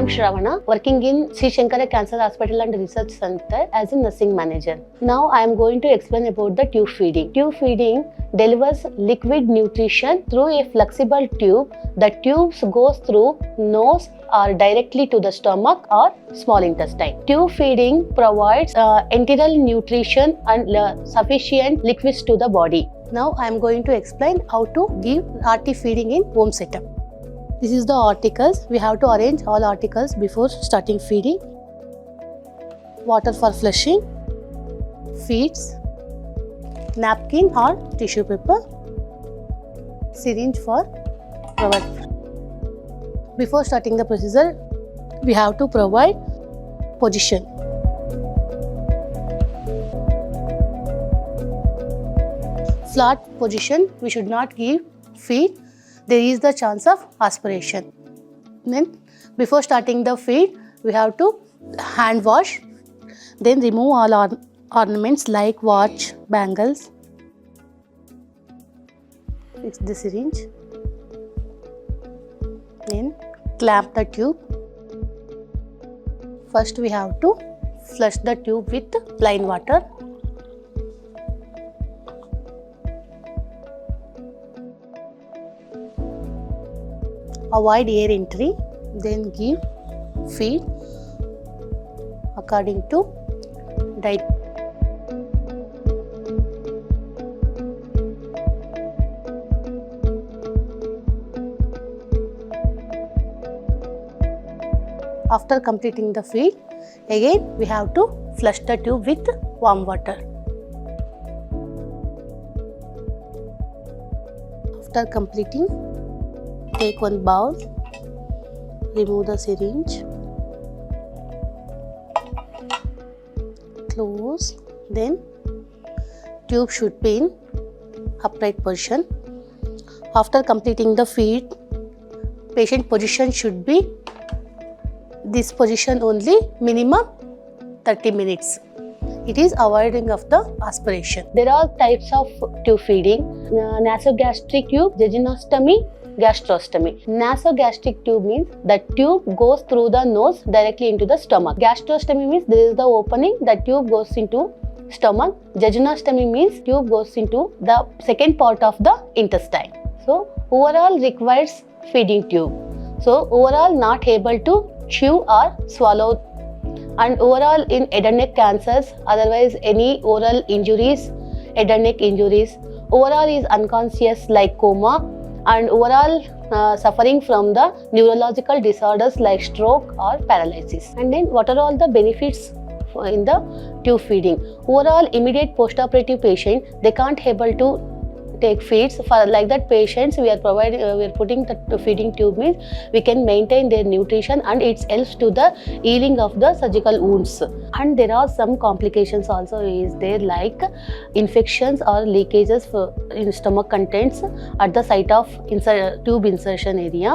am Shravana, working in Shankara Cancer Hospital and Research Center as a nursing manager. Now I am going to explain about the tube feeding. Tube feeding delivers liquid nutrition through a flexible tube. The tubes goes through nose or directly to the stomach or small intestine. Tube feeding provides enteral nutrition and sufficient liquids to the body. Now I am going to explain how to give RT feeding in home setup. This is the articles. We have to arrange all articles before starting feeding. Water for flushing, feeds, napkin or tissue paper, syringe for provide. Before starting the procedure, we have to provide position. Flat position, we should not give feed. There is the chance of aspiration. Then before starting the feed, we have to hand wash. Then remove all ornaments like watch, bangles. Fix the syringe. Then clamp the tube. First we have to flush the tube with plain water. Avoid air entry, then give feed according to diet. After completing the feed, again we have to flush the tube with warm water. After completing, take one bowl, remove the syringe, close, then tube should be in upright position. After completing the feed, patient position should be this position only, minimum 30 minutes. It is avoiding of the aspiration. There are types of tube feeding: nasogastric tube, jejunostomy, gastrostomy. Nasogastric tube means the tube goes through the nose directly into the stomach. Gastrostomy means there is the opening, the tube goes into stomach. Jejunostomy means tube goes into the second part of the intestine. So overall requires feeding tube. So overall not able to chew or swallow, and overall in head and neck cancers, otherwise any oral injuries, head and neck injuries, overall is unconscious like coma, and overall suffering from the neurological disorders like stroke or paralysis. And then what are all the benefits in the tube feeding? Overall, immediate post-operative patient, they can't able to take feeds. For like that patients, we are putting the feeding tube means we can maintain their nutrition, and it helps to the healing of the surgical wounds. And there are some complications also is there, like infections or leakages in stomach contents at the site of tube insertion area,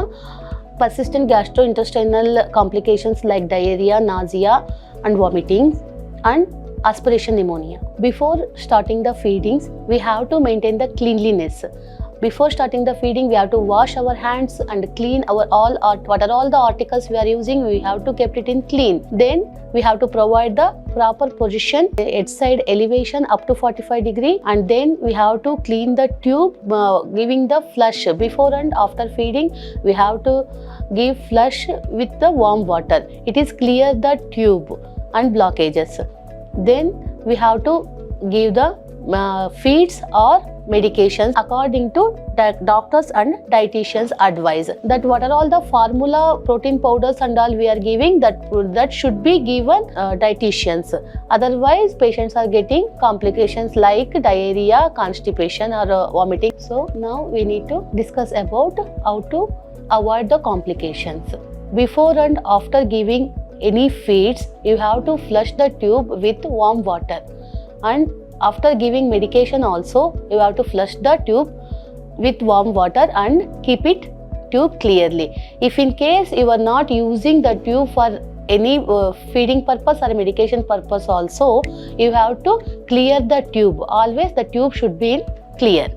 persistent gastrointestinal complications like diarrhea, nausea and vomiting, and aspiration pneumonia. Before starting the feedings, we have to maintain the cleanliness. Before starting the feeding, we have to wash our hands and clean what are all the articles we are using, we have to keep it in clean. Then we have to provide the proper position, head side elevation up to 45 degree, and then we have to clean the tube, giving the flush. Before and after feeding, we have to give flush with the warm water. It is clear the tube and blockages. Then we have to give the feeds or medications according to doctors and dietitians advice. That what are all the formula protein powders and all we are giving, that should be given dietitians. Otherwise patients are getting complications like diarrhea, constipation or vomiting. So now we need to discuss about how to avoid the complications. Before and after giving any feeds, you have to flush the tube with warm water, and after giving medication also you have to flush the tube with warm water and keep it tube clearly. If in case you are not using the tube for any feeding purpose or medication purpose also, you have to clear the tube. Always the tube should be clear.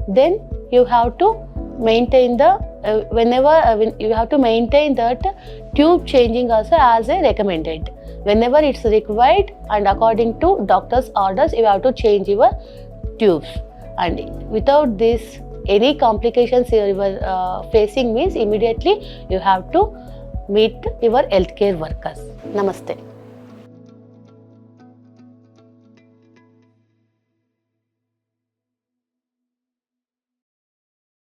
Then you have to maintain the when you have to maintain that tube changing also as a recommended. Whenever it's required and according to doctor's orders, you have to change your tubes. And without this, any complications you are facing means immediately you have to meet your healthcare workers. Namaste.